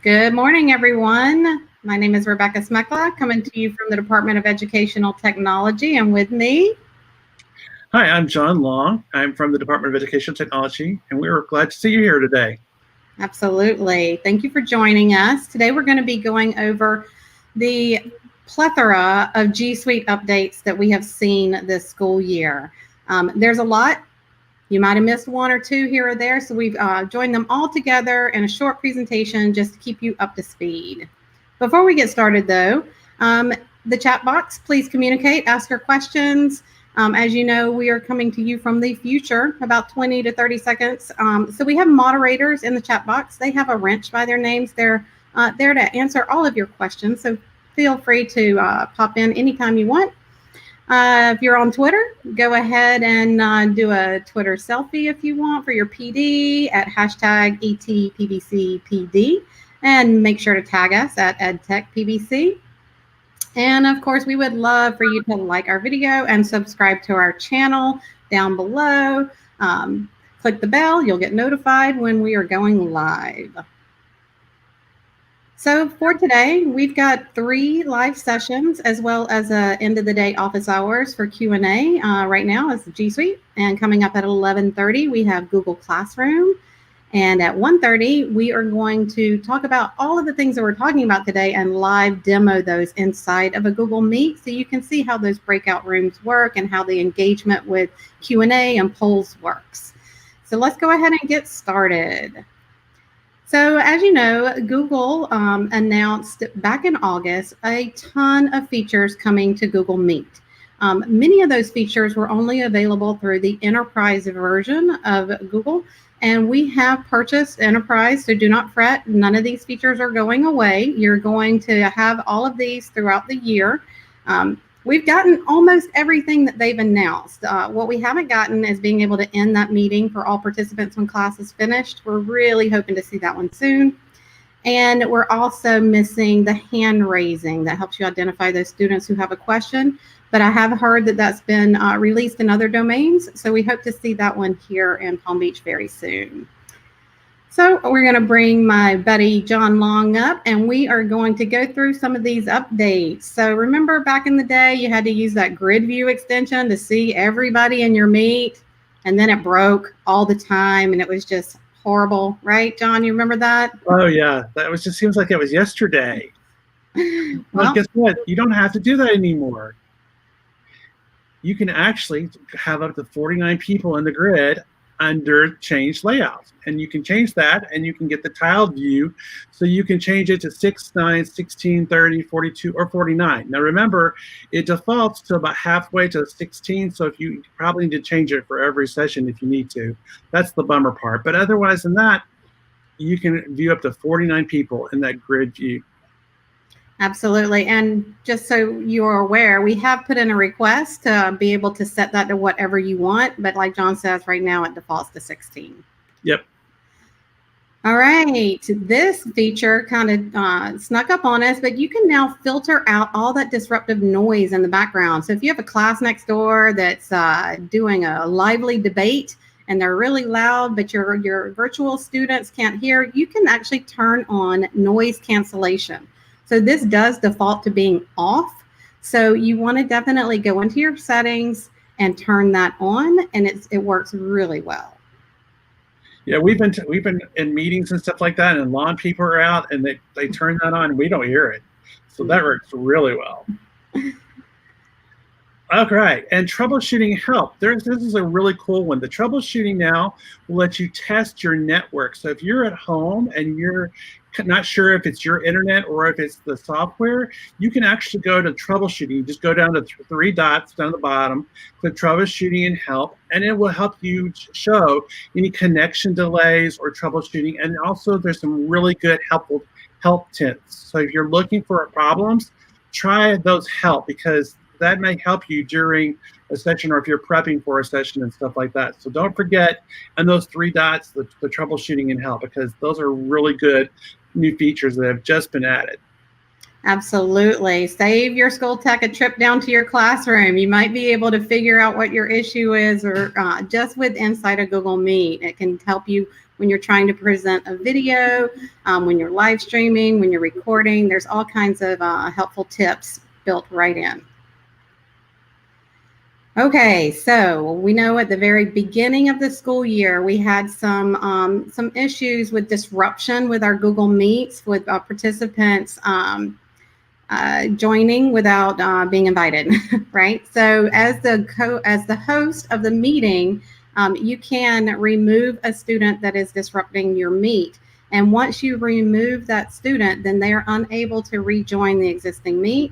Good morning, everyone. My name is Rebecca Smekla, coming to you from the Department of Educational Technology, and with me. Hi, I'm John Long. I'm from the Department of Educational Technology, and we are glad to see you here today. Absolutely. Thank you for joining us. Today we're going to be going over the plethora of G Suite updates that we have seen this school year. There's a lot. You might have missed one or two here or there, so we've joined them all together in a short presentation just to keep you up to speed. Before we get started, though, the chat box, please communicate, ask your questions. As you know, we are coming to you from the future, about 20 to 30 seconds. So we have moderators in the chat box. They have a wrench by their names. They're there to answer all of your questions, so feel free to pop in anytime you want. If you're on Twitter, go ahead and do a Twitter selfie if you want for your PD at hashtag ETPBCPD, and make sure to tag us at EdTechPBC. And of course, we would love for you to like our video and subscribe to our channel down below. Click the bell, you'll get notified when we are going live. So for today, we've got 3 live sessions as well as end of the day office hours for Q&A. Right now is G Suite, and coming up at 11:30, we have Google Classroom. And at 1:30, we are going to talk about all of the things that we're talking about today and live demo those inside of a Google Meet so you can see how those breakout rooms work and how the engagement with Q&A and polls works. So let's go ahead and get started. So as you know, Google announced back in August a ton of features coming to Google Meet. Many of those features were only available through the enterprise version of Google, and we have purchased enterprise, so do not fret. None of these features are going away. You're going to have all of these throughout the year. We've gotten almost everything that they've announced. What we haven't gotten is being able to end that meeting for all participants when class is finished. We're really hoping to see that one soon. And we're also missing the hand raising that helps you identify those students who have a question. But I have heard that that's been released in other domains. So we hope to see that one here in Palm Beach very soon. So we're going to bring my buddy John Long up, and we are going to go through some of these updates. So remember back in the day, you had to use that grid view extension to see everybody in your meet, and then it broke all the time, and it was just horrible, right, John? You remember that? Oh, yeah. That was just seems like it was yesterday. Well, guess what? You don't have to do that anymore. You can actually have up to 49 people in the grid under change layouts, and you can change that, and you can get the tiled view, so you can change it to 6, 9, 16, 30, 42, or 49. Now remember, it defaults to about halfway to 16, so if you probably need to change it for every session if you need to. That's the bummer part, but otherwise than that, you can view up to 49 people in that grid view. Absolutely. And just so you're aware, we have put in a request to be able to set that to whatever you want. But like John says, right now it defaults to 16. Yep. All right. This feature kind of snuck up on us, but you can now filter out all that disruptive noise in the background. So if you have a class next door that's doing a lively debate and they're really loud, but your virtual students can't hear, you can actually turn on noise cancellation. So this does default to being off. So you want to definitely go into your settings and turn that on, and it works really well. Yeah, we've been in meetings and stuff like that, and lawn people are out, and they turn that on, and we don't hear it. So that works really well. Okay, and troubleshooting help. This is a really cool one. The troubleshooting now will let you test your network. So if you're at home and you're not sure if it's your internet or if it's the software, you can actually go to troubleshooting. You just go down to three dots down the bottom, click troubleshooting and help, and it will help you show any connection delays or troubleshooting. And also there's some really good helpful help tips. So if you're looking for problems, try those help, because that may help you during a session or if you're prepping for a session and stuff like that. So don't forget, and those three dots, the troubleshooting and help, because those are really good new features that have just been added. Absolutely. Save your school tech a trip down to your classroom. You might be able to figure out what your issue is, or just with inside of Google Meet. It can help you when you're trying to present a video, when you're live streaming, when you're recording. There's all kinds of helpful tips built right in. Okay, so we know at the very beginning of the school year, we had some issues with disruption with our Google Meets, with participants joining without being invited, right? So as the host of the meeting, you can remove a student that is disrupting your meet. And once you remove that student, then they are unable to rejoin the existing meet,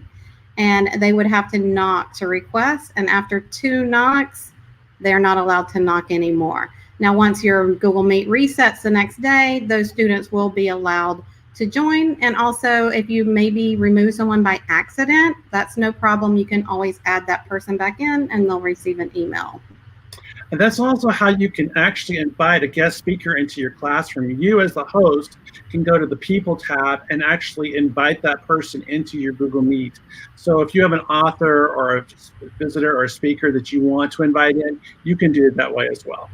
and they would have to knock to request. And after 2 knocks, they're not allowed to knock anymore. Now, once your Google Meet resets the next day, those students will be allowed to join. And also, if you maybe remove someone by accident, that's no problem. You can always add that person back in and they'll receive an email. And that's also how you can actually invite a guest speaker into your classroom. You as the host can go to the People tab and actually invite that person into your Google Meet. So if you have an author or a visitor or a speaker that you want to invite in, you can do it that way as well.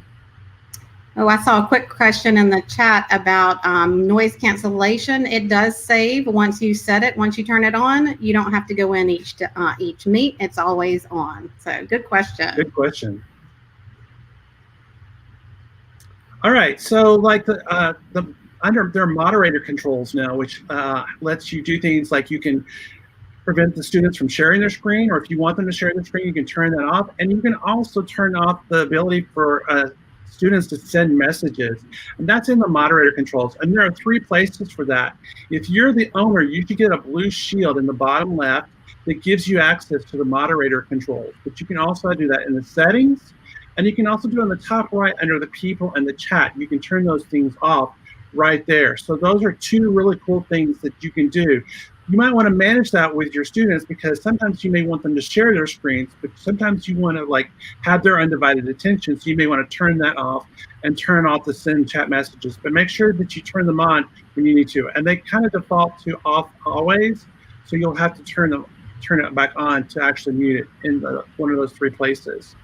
Oh, I saw a quick question in the chat about noise cancellation. It does save once you set it. Once you turn it on, you don't have to go in each meet. It's always on. So good question. Good question. All right, so like under their moderator controls now, which lets you do things like you can prevent the students from sharing their screen, or if you want them to share their screen, you can turn that off. And you can also turn off the ability for students to send messages, and that's in the moderator controls. And there are 3 places for that. If you're the owner, you should get a blue shield in the bottom left that gives you access to the moderator controls. But you can also do that in the settings, and you can also do it on the top right under the people and the chat. You can turn those things off right there. So those are 2 really cool things that you can do. You might want to manage that with your students, because sometimes you may want them to share their screens, but sometimes you want to like have their undivided attention. So you may want to turn that off and turn off the send chat messages, but make sure that you turn them on when you need to. And they kind of default to off always. So you'll have to turn it back on to actually mute it in one of those 3 places.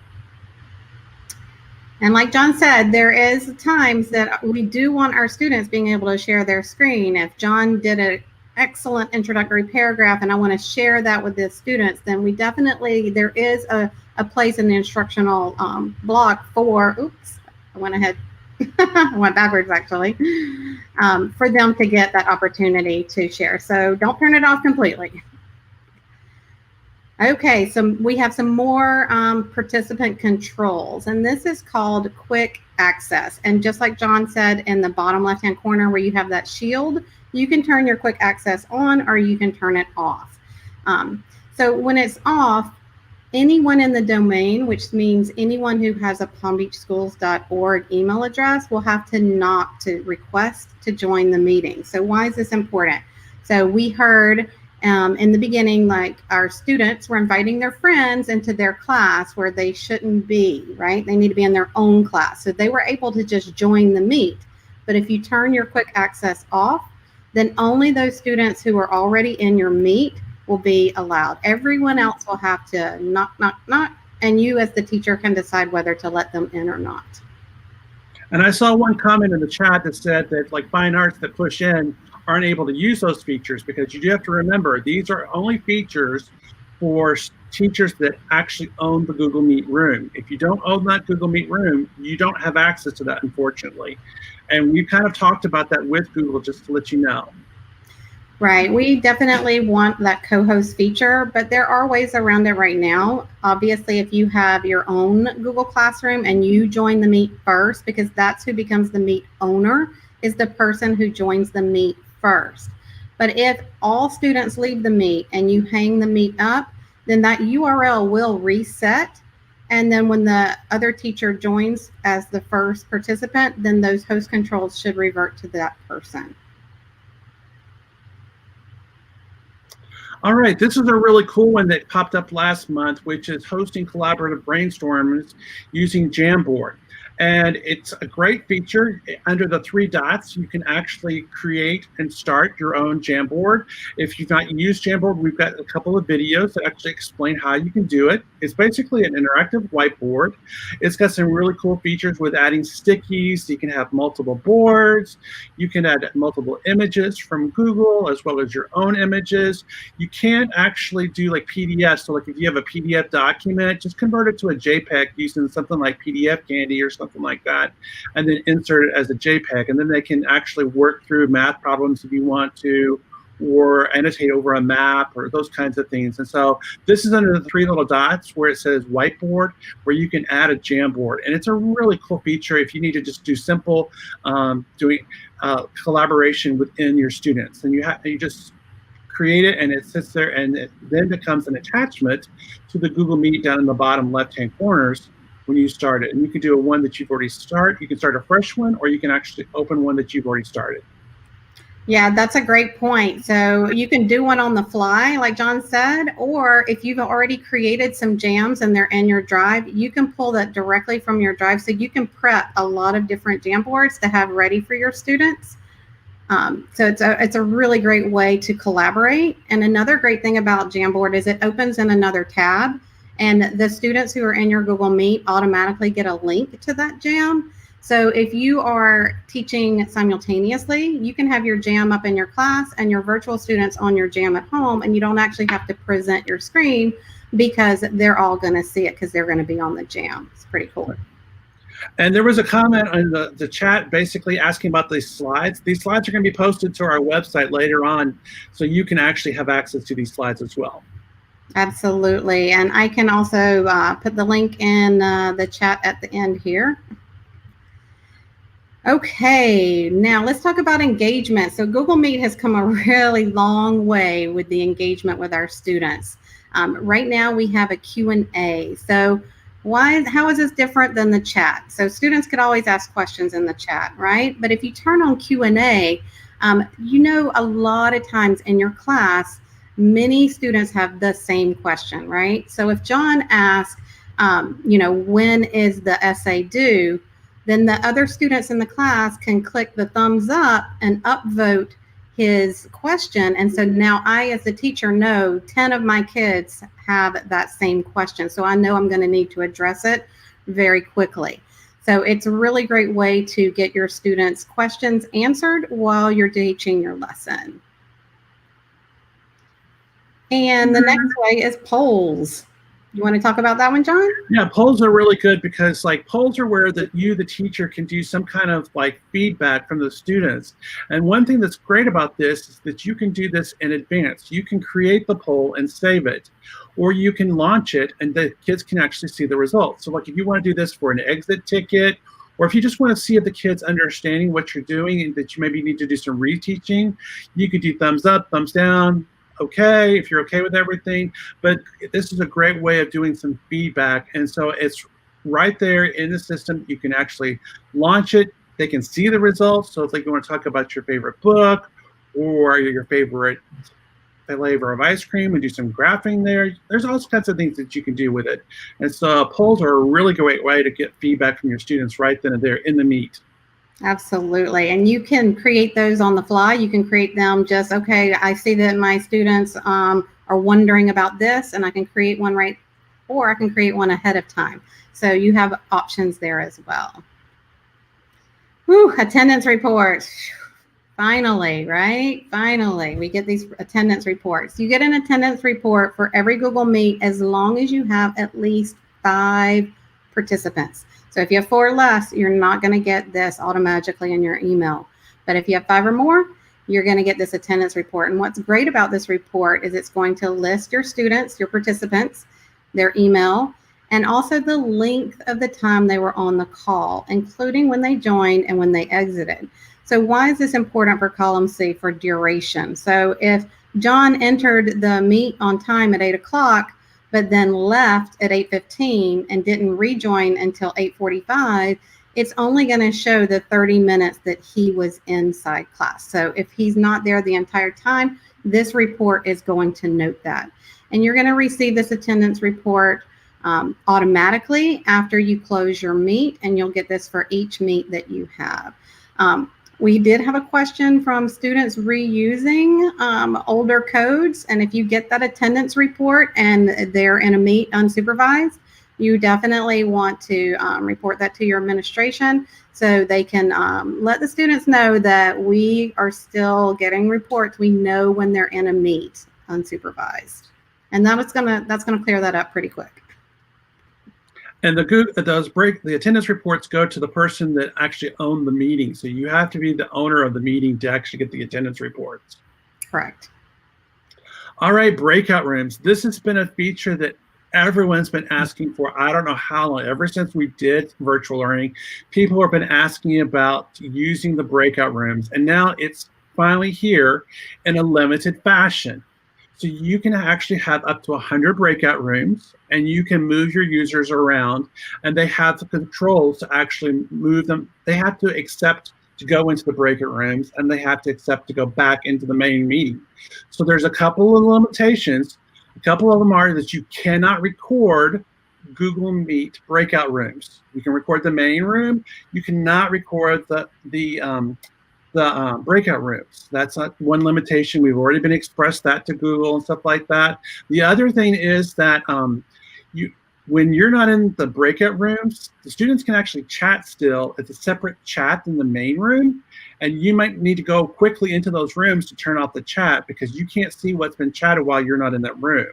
And like John said, there is times that we do want our students being able to share their screen. If John did an excellent introductory paragraph and I want to share that with the students, then we definitely, there is a place in the instructional block for, oops, I went ahead, I went backwards actually, for them to get that opportunity to share. So don't turn it off completely. Okay, so we have some more participant controls, and this is called quick access. And just like John said, in the bottom left-hand corner where you have that shield, you can turn your quick access on or you can turn it off. So when it's off, anyone in the domain, which means anyone who has a palmbeachschools.org email address, will have to knock to request to join the meeting. So why is this important? So we heard in the beginning, like our students were inviting their friends into their class where they shouldn't be, right? They need to be in their own class. So they were able to just join the meet. But if you turn your quick access off, then only those students who are already in your meet will be allowed. Everyone else will have to knock, knock, knock, and you as the teacher can decide whether to let them in or not. And I saw one comment in the chat that said that like fine arts that push in aren't able to use those features, because you do have to remember these are only features for teachers that actually own the Google Meet room. If you don't own that Google Meet room, you don't have access to that, unfortunately. And we kind of talked about that with Google, just to let you know. Right. We definitely want that co-host feature, but there are ways around it right now. Obviously, if you have your own Google Classroom and you join the Meet first, because that's who becomes the Meet owner, is the person who joins the Meet first. But if all students leave the Meet and you hang the Meet up, then that URL will reset. And then when the other teacher joins as the first participant, then those host controls should revert to that person. All right, this is a really cool one that popped up last month, which is hosting collaborative brainstorms using Jamboard. And it's a great feature. Under the three dots, you can actually create and start your own Jamboard. If you've not used Jamboard, we've got a couple of videos that actually explain how you can do it. It's basically an interactive whiteboard. It's got some really cool features with adding stickies. You can have multiple boards. You can add multiple images from Google as well as your own images. You can't actually do like PDF. So like if you have a PDF document, just convert it to a JPEG using something like PDF Candy or something like that, and then insert it as a JPEG. And then they can actually work through math problems if you want to, or annotate over a map or those kinds of things. And so this is under the three little dots where it says whiteboard, where you can add a Jamboard. And it's a really cool feature if you need to just do simple doing collaboration within your students. And you just create it and it sits there, and it then becomes an attachment to the Google Meet down in the bottom left-hand corners when you start it. And you can do a one that you've already started. You can start a fresh one, or you can actually open one that you've already started. Yeah, that's a great point. So you can do one on the fly, like John said, or if you've already created some jams and they're in your drive, you can pull that directly from your drive. So you can prep a lot of different Jamboards to have ready for your students. So it's a really great way to collaborate. And another great thing about Jamboard is it opens in another tab, and the students who are in your Google Meet automatically get a link to that jam. So if you are teaching simultaneously, you can have your jam up in your class and your virtual students on your jam at home, and you don't actually have to present your screen because they're all going to see it because they're going to be on the jam. It's pretty cool. And there was a comment in the chat basically asking about these slides. These slides are going to be posted to our website later on, so you can actually have access to these slides as well. Absolutely. And I can also put the link in the chat at the end here. Okay, now let's talk about engagement. So Google Meet has come a really long way with the engagement with our students. Right now we have a Q&A. So how is this different than the chat? So students could always ask questions in the chat, right? But if you turn on Q&A, you know, a lot of times in your class, many students have the same question, right? So if John asks, you know, when is the essay due? Then the other students in the class can click the thumbs up and upvote his question. And so now I, as the teacher, know 10 of my kids have that same question. So I know I'm going to need to address it very quickly. So it's a really great way to get your students' questions answered while you're teaching your lesson. And the next way is polls. You want to talk about that one, John? Yeah, polls are really good because like polls are where you, the teacher, can do some kind of like feedback from the students. And one thing that's great about this is that you can do this in advance. You can create the poll and save it, or you can launch it and the kids can actually see the results. So like if you want to do this for an exit ticket, or if you just want to see if the kid's understanding what you're doing and that you maybe need to do some reteaching, you could do thumbs up, thumbs down, okay, if you're okay with everything. But this is a great way of doing some feedback. And so it's right there in the system. You can actually launch it. They can see the results. So if like you want to talk about your favorite book or your favorite flavor of ice cream and do some graphing there, there's all kinds of things that you can do with it. And so polls are a really great way to get feedback from your students right then and there in the Meet. Absolutely. And you can create those on the fly. You can create them just, okay, I see that my students are wondering about this, and I can create one or I can create one ahead of time. So you have options there as well. Whew, attendance reports. Finally, right? Finally, we get these attendance reports. You get an attendance report for every Google Meet as long as you have at least 5 participants. So if you have 4 or less, you're not going to get this automatically in your email. But if you have 5 or more, you're going to get this attendance report. And what's great about this report is it's going to list your students, your participants, their email, and also the length of the time they were on the call, including when they joined and when they exited. So why is this important for column C? For duration. So if John entered the meet on time at 8 o'clock, but then left at 8:15 and didn't rejoin until 8:45, it's only going to show the 30 minutes that he was inside class. So if he's not there the entire time, this report is going to note that. And you're going to receive this attendance report automatically after you close your meet, and you'll get this for each meet that you have. We did have a question from students reusing older codes, and if you get that attendance report and they're in a meet unsupervised, you definitely want to report that to your administration so they can let the students know that we are still getting reports. We know when they're in a meet unsupervised, and that's gonna clear that up pretty quick. And the attendance reports go to the person that actually owned the meeting. So you have to be the owner of the meeting to actually get the attendance reports. Correct. All right, breakout rooms. This has been a feature that everyone's been asking for. I don't know how long, ever since we did virtual learning, people have been asking about using the breakout rooms. And now it's finally here in a limited fashion. So you can actually have up to 100 breakout rooms, and you can move your users around, and they have the controls to actually move them. They have to accept to go into the breakout rooms, and they have to accept to go back into the main meeting. So there's a couple of limitations. A couple of them are that you cannot record Google Meet breakout rooms. You can record the main room. You cannot record the breakout rooms. That's not one limitation. We've already been expressed that to Google and stuff like that. The other thing is that when you're not in the breakout rooms, the students can actually chat still. It's a separate chat in the main room, and you might need to go quickly into those rooms to turn off the chat because you can't see what's been chatted while you're not in that room.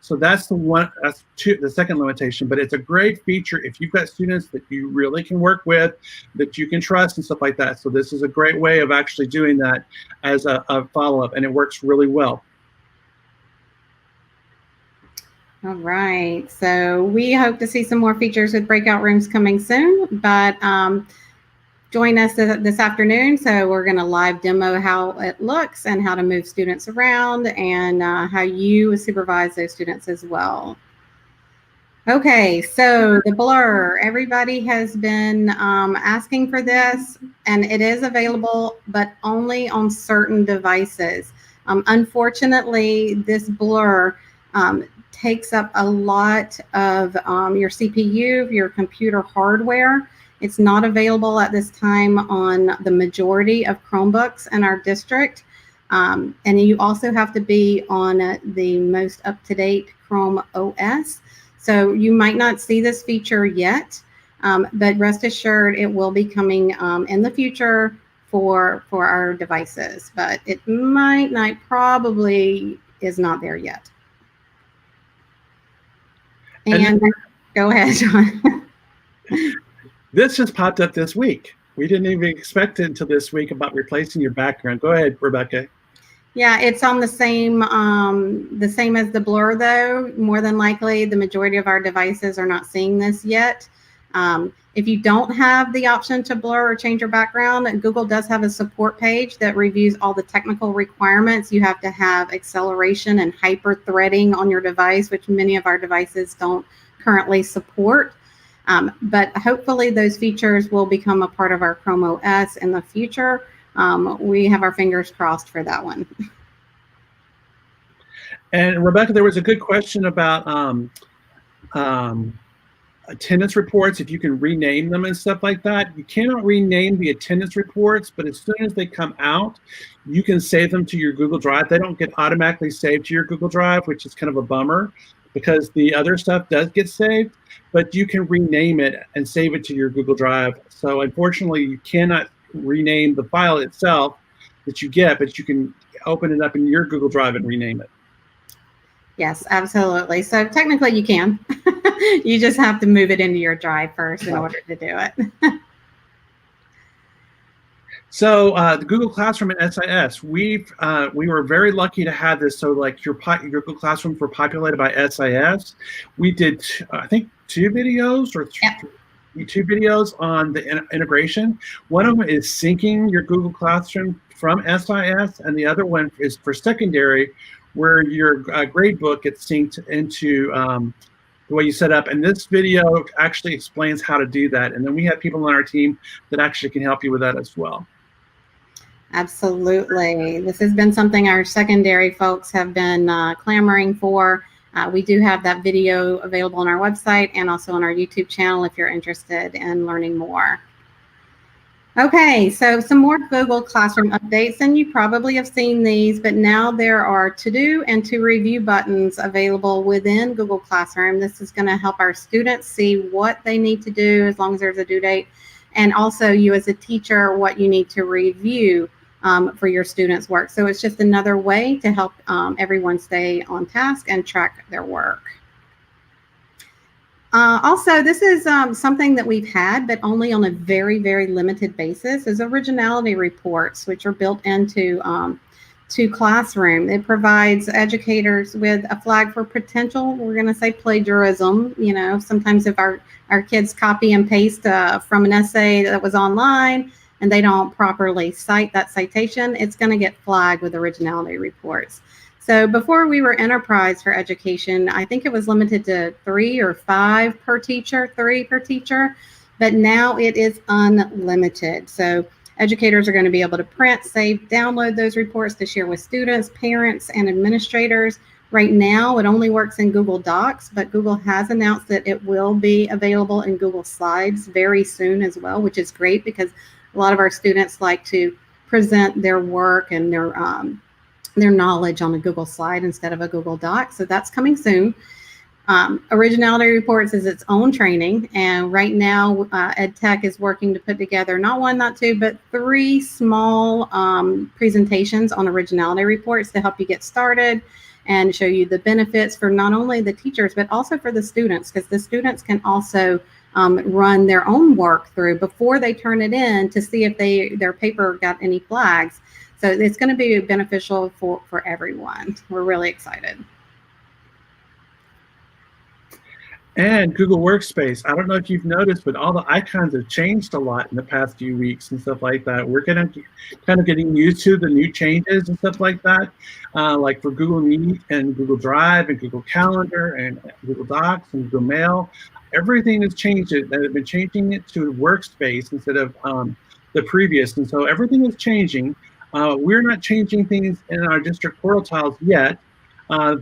So that's the second limitation, but it's a great feature if you've got students that you really can work with, that you can trust and stuff like that. So this is a great way of actually doing that as a follow-up, and it works really well. All right, so we hope to see some more features with breakout rooms coming soon, but join us this afternoon. So we're going to live demo how it looks and how to move students around and how you supervise those students as well. Okay, so the blur, everybody has been asking for this, and it is available, but only on certain devices. Unfortunately, this blur takes up a lot of your CPU, your computer hardware. It's not available at this time on the majority of Chromebooks in our district. And you also have to be on the most up-to-date Chrome OS. So you might not see this feature yet, but rest assured it will be coming in the future for our devices. But it probably is not there yet. And go ahead, John. This just popped up this week. We didn't even expect it until this week about replacing your background. Go ahead, Rebecca. Yeah, it's on the same as the blur, though. More than likely, the majority of our devices are not seeing this yet. If you don't have the option to blur or change your background, Google does have a support page that reviews all the technical requirements. You have to have acceleration and hyper-threading on your device, which many of our devices don't currently support. But hopefully those features will become a part of our Chrome OS in the future. We have our fingers crossed for that one. And Rebecca, there was a good question about attendance reports, if you can rename them and stuff like that. You cannot rename the attendance reports, but as soon as they come out, you can save them to your Google Drive. They don't get automatically saved to your Google Drive, which is kind of a bummer because the other stuff does get saved, but you can rename it and save it to your Google Drive. So unfortunately, you cannot rename the file itself that you get, but you can open it up in your Google Drive and rename it. Yes, absolutely. So technically you can. You just have to move it into your drive first in order to do it. So the Google Classroom and SIS, we were very lucky to have this. So like your Google Classrooms were populated by SIS. We did, I think, 2 videos or two videos on the integration. One of them is syncing your Google Classroom from SIS, and the other one is for secondary, where your grade book gets synced into the way you set up. And this video actually explains how to do that. And then we have people on our team that actually can help you with that as well. Absolutely. This has been something our secondary folks have been clamoring for. We do have that video available on our website and also on our YouTube channel if you're interested in learning more. Okay, so some more Google Classroom updates, and you probably have seen these, but now there are to-do and to-review buttons available within Google Classroom. This is going to help our students see what they need to do as long as there's a due date, and also you as a teacher, what you need to review for your students' work. So it's just another way to help everyone stay on task and track their work. Also, this is something that we've had, but only on a very, very limited basis, is Originality Reports, which are built into to Classroom. It provides educators with a flag for potential, we're going to say, plagiarism. You know, sometimes if our kids copy and paste from an essay that was online and they don't properly cite that citation, it's going to get flagged with Originality Reports. So before we were enterprise for education, I think it was limited to 3 or 5 per teacher, 3 per teacher, but now it is unlimited. So educators are going to be able to print, save, download those reports to share with students, parents, and administrators. Right now, it only works in Google Docs, but Google has announced that it will be available in Google Slides very soon as well, which is great because a lot of our students like to present their work and their knowledge on a Google slide instead of a Google Doc. So that's coming soon. Originality Reports is its own training. And right now, EdTech is working to put together not 1, not 2, but 3 small presentations on Originality Reports to help you get started and show you the benefits for not only the teachers, but also for the students, because the students can also run their own work through before they turn it in to see if their paper got any flags. So it's going to be beneficial for everyone. We're really excited. And Google Workspace, I don't know if you've noticed, but all the icons have changed a lot in the past few weeks and stuff like that. We're kind of getting used to the new changes and stuff like that. Like for Google Meet and Google Drive and Google Calendar and Google Docs and Google Mail, everything has changed. They've been changing it to Workspace instead of the previous. And so everything is changing. We're not changing things in our district portal tiles yet.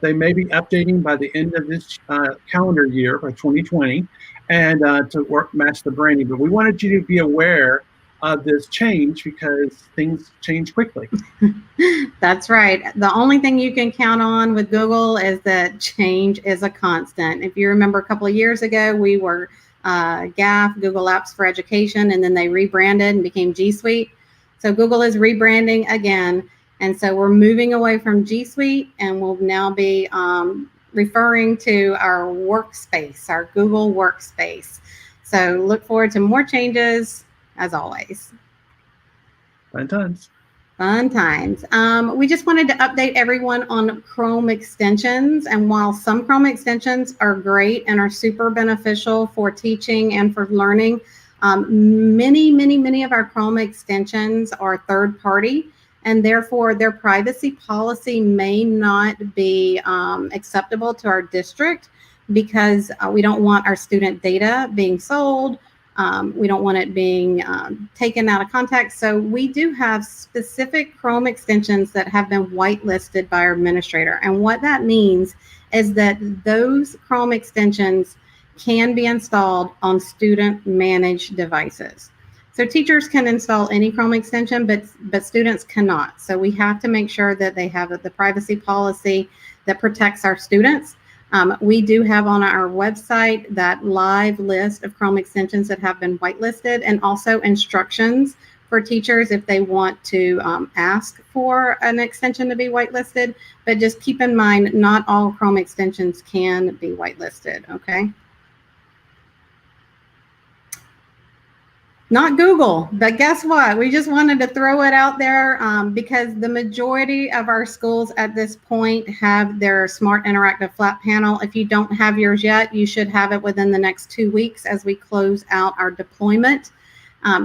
They may be updating by the end of this calendar year, by 2020, and to match the branding. But we wanted you to be aware of this change because things change quickly. That's right. The only thing you can count on with Google is that change is a constant. If you remember a couple of years ago, we were GAF, Google Apps for Education, and then they rebranded and became G Suite. So Google is rebranding again. And so we're moving away from G Suite and we'll now be referring to our workspace, our Google Workspace. So look forward to more changes as always. Fun times. Fun times. We just wanted to update everyone on Chrome extensions. And while some Chrome extensions are great and are super beneficial for teaching and for learning, many of our Chrome extensions are third party, and therefore their privacy policy may not be acceptable to our district because we don't want our student data being sold. We don't want it being taken out of context. So we do have specific Chrome extensions that have been whitelisted by our administrator. And what that means is that those Chrome extensions can be installed on student managed devices. So teachers can install any Chrome extension, but students cannot. So we have to make sure that they have the privacy policy that protects our students. We do have on our website that live list of Chrome extensions that have been whitelisted, and also instructions for teachers if they want to ask for an extension to be whitelisted. But just keep in mind, not all Chrome extensions can be whitelisted, okay? Not Google, but guess what? We just wanted to throw it out there because the majority of our schools at this point have their smart interactive flat panel. If you don't have yours yet, you should have it within the next 2 weeks as we close out our deployment.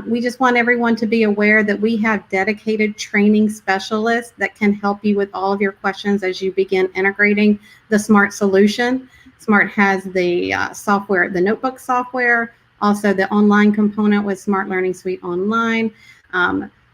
We just want everyone to be aware that we have dedicated training specialists that can help you with all of your questions as you begin integrating the Smart solution. Smart has the software, the notebook software, also the online component with Smart Learning Suite Online.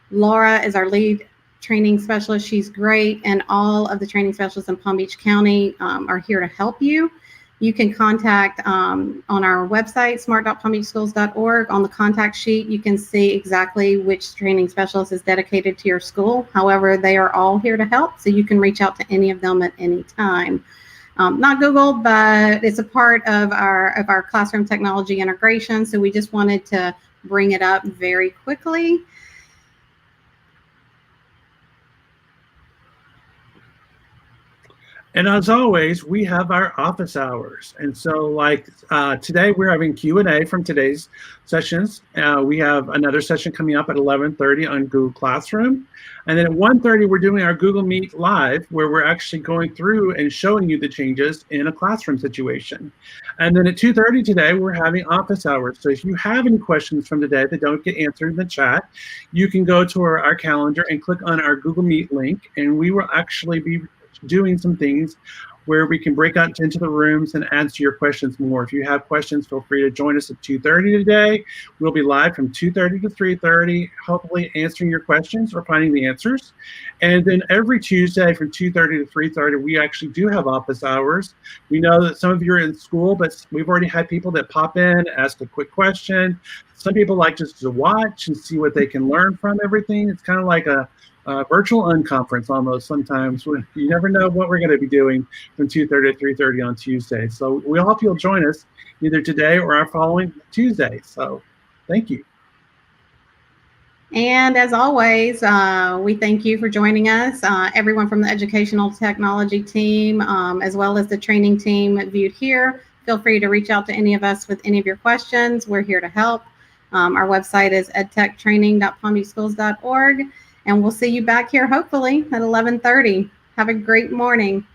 Laura is our lead training specialist. She's great, and all of the training specialists in Palm Beach County are here to help you. You can contact on our website, smart.palmbeachschools.org. On the contact sheet, you can see exactly which training specialist is dedicated to your school. However, they are all here to help, so you can reach out to any of them at any time. Not Google, but it's a part of our classroom technology integration. So we just wanted to bring it up very quickly. And as always, we have our office hours. And so like today, we're having Q&A from today's sessions. We have another session coming up at 11:30 on Google Classroom. And then at 1:30, we're doing our Google Meet Live, where we're actually going through and showing you the changes in a classroom situation. And then at 2:30 today, we're having office hours. So if you have any questions from today that don't get answered in the chat, you can go to our calendar and click on our Google Meet link, and we will actually be doing some things where we can break out into the rooms and answer your questions more. If you have questions, feel free to join us at 2:30 today. We'll be live from 2:30 to 3:30, hopefully answering your questions or finding the answers. And then every Tuesday from 2:30 to 3:30, we actually do have office hours. We know that some of you are in school, but we've already had people that pop in, ask a quick question. Some people like just to watch and see what they can learn from everything. It's kind of like a virtual unconference almost sometimes. You never know what we're going to be doing from 2:30 to 3:30 on Tuesday. So we hope you'll join us either today or our following Tuesday. So thank you. And as always, we thank you for joining us. Everyone from the educational technology team, as well as the training team viewed here, feel free to reach out to any of us with any of your questions. We're here to help. Our website is edtechtraining.palmbeachschools.org. And we'll see you back here, hopefully, at 11:30. Have a great morning.